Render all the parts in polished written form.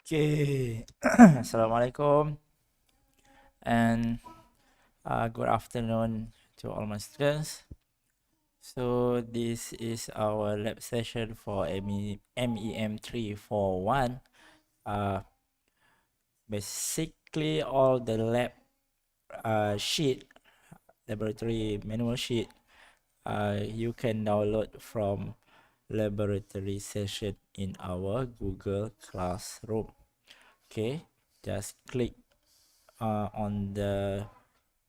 Okay, Assalamualaikum, and Good afternoon to all my students. So this is our lab session for MEM341. Basically all the lab laboratory manual sheet, you can download from laboratory session in our Google Classroom. Okay, just click on the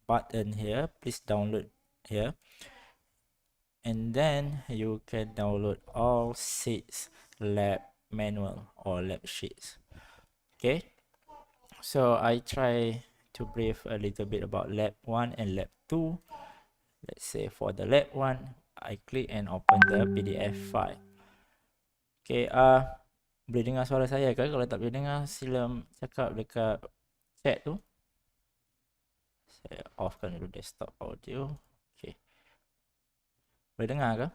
button here, please download here, and then you can download all 6 lab manual or lab sheets. Okay, so I try to brief a little bit about lab 1 and lab 2. Let's say for the lab 1, I click and open the PDF file. Okay, boleh dengar suara saya ke? Kalau tak boleh dengar, sila cakap dekat chat tu. Saya offkan dulu desktop audio. Okay, boleh dengar ke?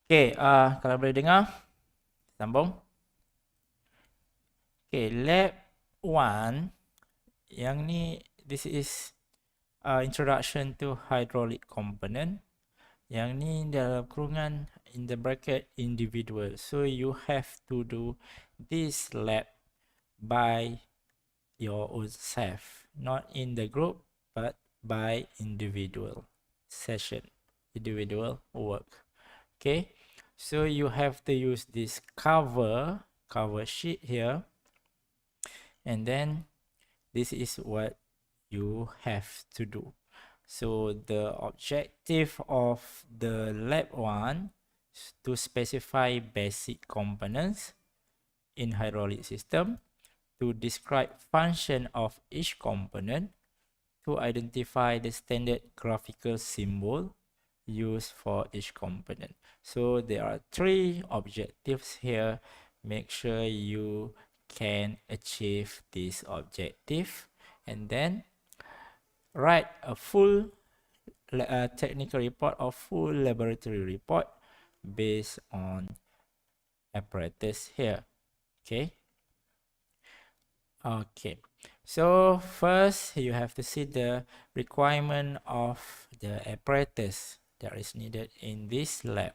Okay, kalau boleh dengar, sambung. Okay, lab 1, yang ni, this is introduction to hydraulic component. Yang ni dalam kurungan in the bracket individual. So you have to do this lab by your own self, not in the group, but by individual session, individual work. Okay, so you have to use this cover sheet here, and then this is what you have to do. So the objective of the lab 1 is to specify basic components in hydraulic system, to describe function of each component, to identify the standard graphical symbol used for each component. So there are 3 objectives here. Make sure you can achieve this objective, and then write a full technical report or full laboratory report based on apparatus here. Okay, so first you have to see the requirement of the apparatus that is needed in this lab.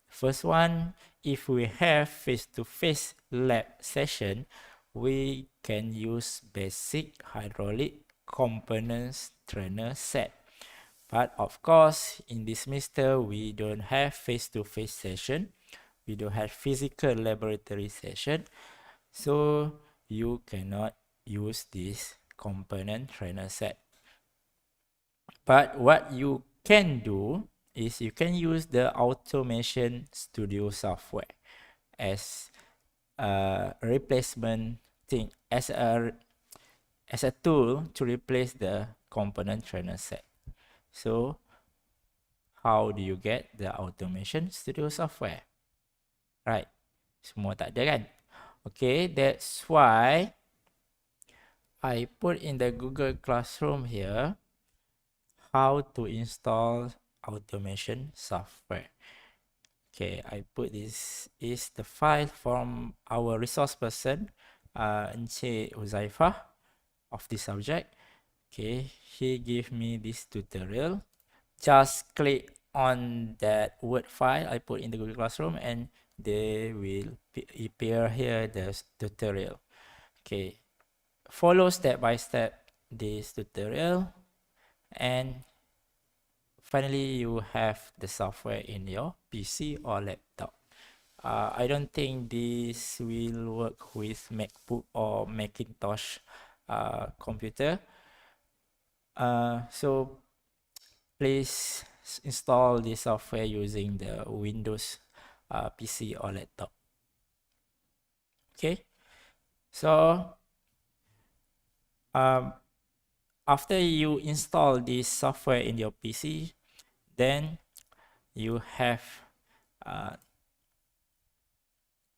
First one, if we have face-to-face lab session, we can use basic hydraulic components trainer set. But of course, in this semester, we don't have face-to-face session. We don't have physical laboratory session. So you cannot use this component trainer set. But what you can do is you can use the Automation Studio software as a replacement thing, as a tool to replace the component trainer set. So how do you get the Automation Studio software? Right, semua tak ada kan? Okay, that's why I put in the Google Classroom here how to install automation software. Okay, I put this is the file from our resource person, Encik Huzaifah of this subject. Okay, he gave me this tutorial. Just click on that Word file I put in the Google Classroom and they will appear here the tutorial. Okay, follow step by step this tutorial, and finally you have the software in your PC or laptop. I don't think this will work with MacBook or Macintosh computer. So please install this software using the Windows PC or laptop. Okay, so after you install this software in your PC, then you have uh,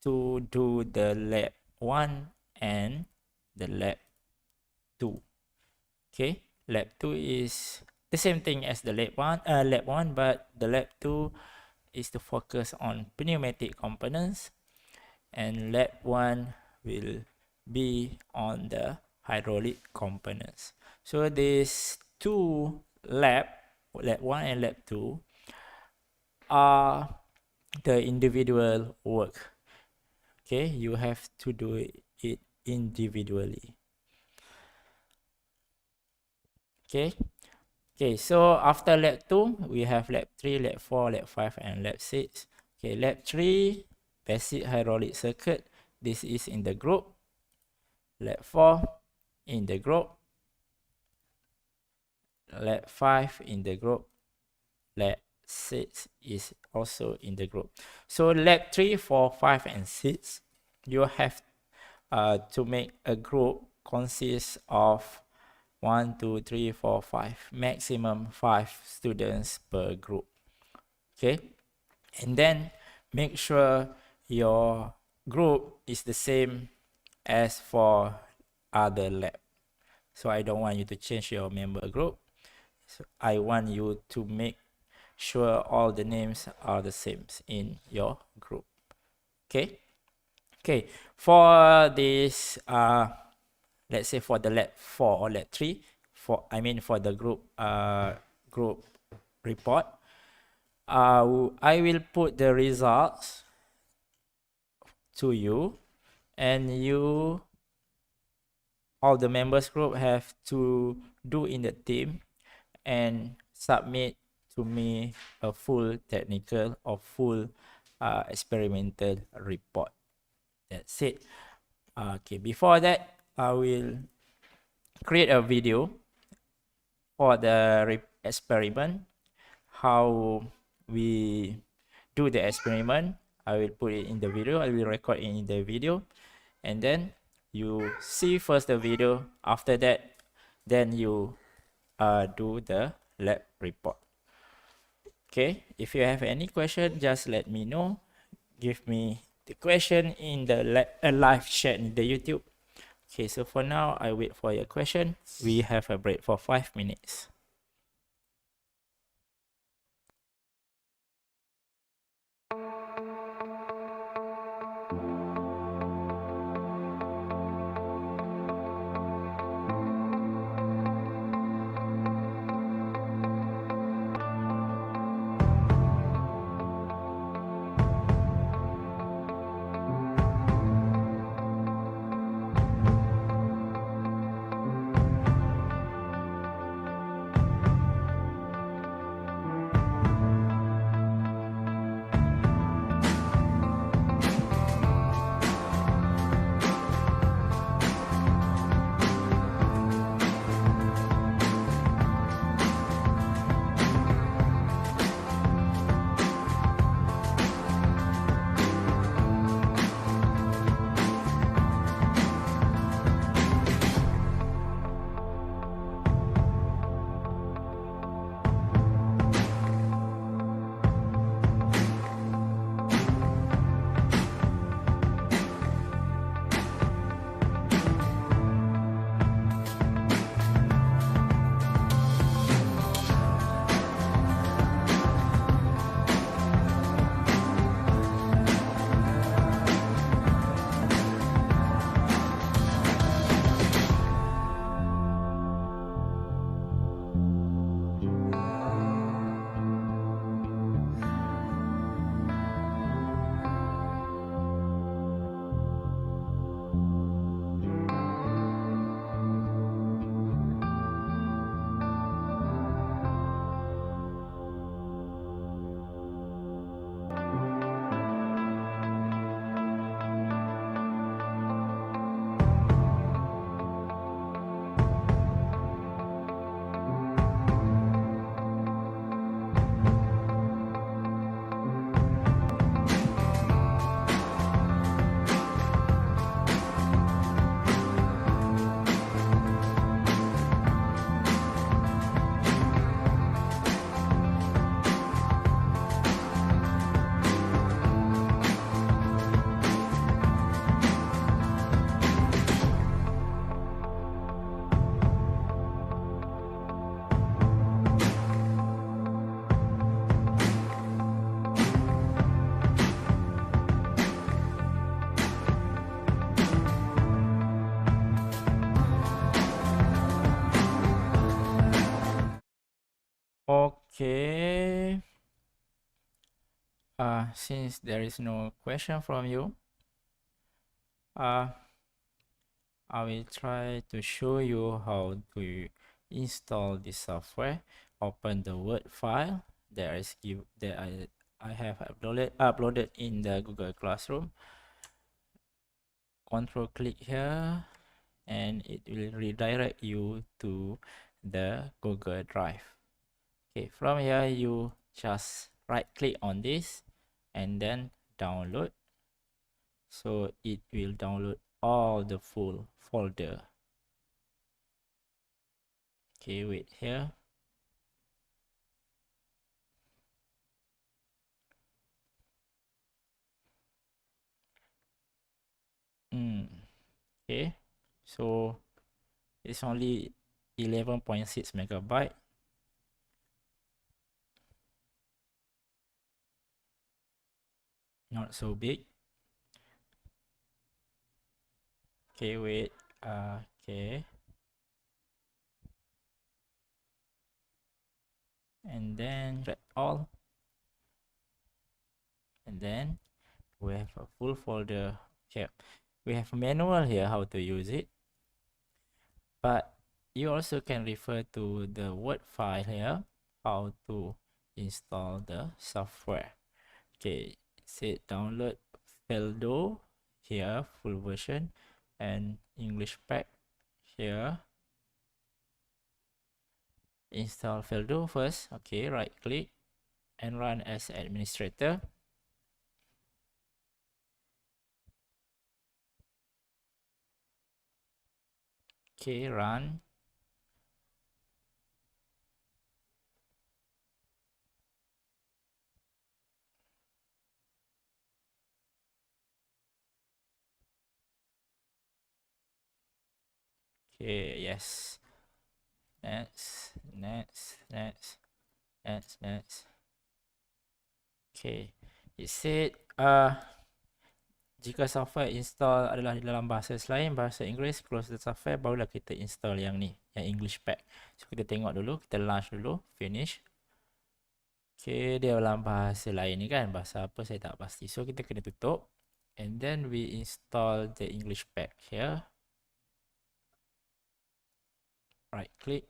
to do the lab 1 and the lab 2. Okay, lab 2 is the same thing as the lab 1, but the lab 2 is to focus on pneumatic components, and lab 1 will be on the hydraulic components. So these two lab 1 and lab 2 are the individual work. Okay, you have to do it individually. Okay, so after lab 2 we have lab 3, lab 4, lab 5 and lab 6. Okay, lab 3 basic hydraulic circuit, this is in the group. Lab 4 in the group. Lab 5 in the group. Lab 6 is also in the group. So lab 3, 4, 5 and 6, you have to make a group consists of 1, 2, 3, 4, 5, maximum 5 students per group. Okay, and then make sure your group is the same as for other lab. So I don't want you to change your member group. So I want you to make sure all the names are the same in your group. Okay, for this let's say for the lab 4 or lab 3, for the group report, I will put the results to you, and you, all the members group, have to do in the team and submit to me a full technical or full experimental report. That's it. Okay, before that, I will create a video for the experiment, how we do the experiment. I will put it in the video. I will record it in the video, and then you see first the video. After that, then you do the lab report. Okay, if you have any question, just let me know. Give me the question in the live chat in the YouTube. Okay, so for now, I wait for your question. We have a break for 5 minutes. Okay. Since there is no question from you, uh, I will try to show you how to install this software. Open the Word file that I have uploaded in the Google Classroom. Control click here and it will redirect you to the Google Drive. Okay, from here you just right click on this and then download. So it will download all the full folder. Okay, wait here. Okay, so it's only 11.6 megabyte. Not so big. Okay, wait. Okay. And then select all. And then we have a full folder here. We have a manual here how to use it. But you also can refer to the Word file here how to install the software. Okay, say download Feldo here, full version, and English pack here. Install Feldo first. Okay, right click and run as administrator. Okay, run. Okay, yes. Next. Okay, it said jika software install adalah dalam bahasa selain bahasa Inggeris, close the software, barulah kita install yang ni, yang English pack. So kita tengok dulu, kita launch dulu, finish. Okay, dia dalam bahasa lain ni kan, bahasa apa saya tak pasti. So kita kena tutup and then we install the English pack here. Right click.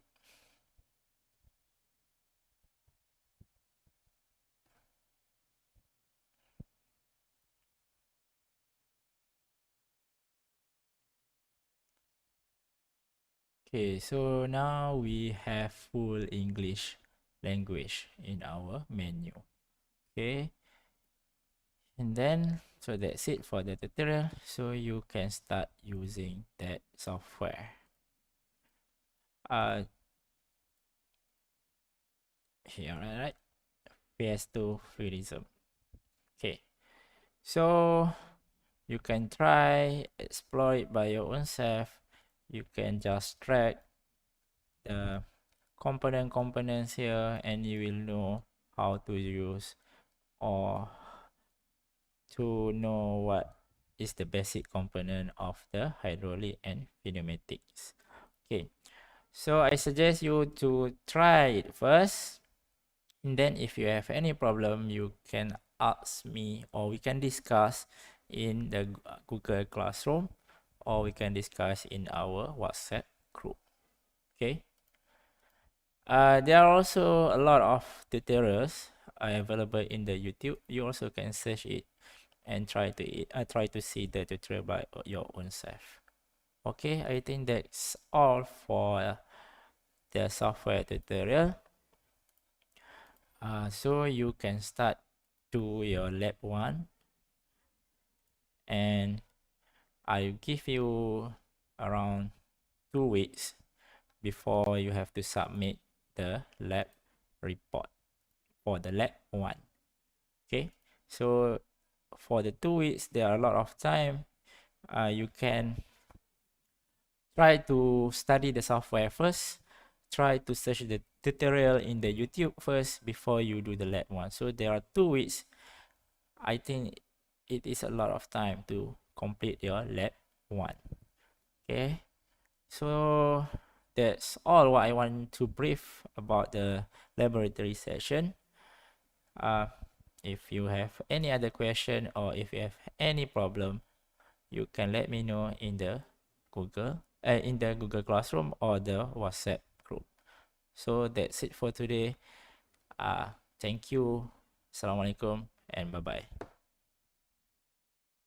Okay, so now we have full English language in our menu. Okay, and then so that's it for the tutorial. So you can start using that software. Here, right? PS2 Freerism. Okay, so you can try explore it by your own self. You can just drag the components here and you will know how to use or to know what is the basic component of the hydraulic and pneumatics. Okay, so I suggest you to try it first, and then if you have any problem you can ask me or we can discuss in the Google Classroom or we can discuss in our WhatsApp group. Okay, there are also a lot of tutorials available in the YouTube. You also can search it and try to see the tutorial by your own self. Okay, I think that's all for the software tutorial. So you can start to your lab 1 and I'll give you around 2 weeks before you have to submit the lab report for the lab 1. Okay, so for the 2 weeks there are a lot of time. You can try to study the software first, try to search the tutorial in the YouTube first before you do the lab 1. So there are 2 weeks. I think it is a lot of time to complete your lab 1. Okay, so that's all what I want to brief about the laboratory session. If you have any other question or if you have any problem, you can let me know in the Google Classroom or the WhatsApp group. So that's it for today. Thank you. Assalamualaikum and bye bye.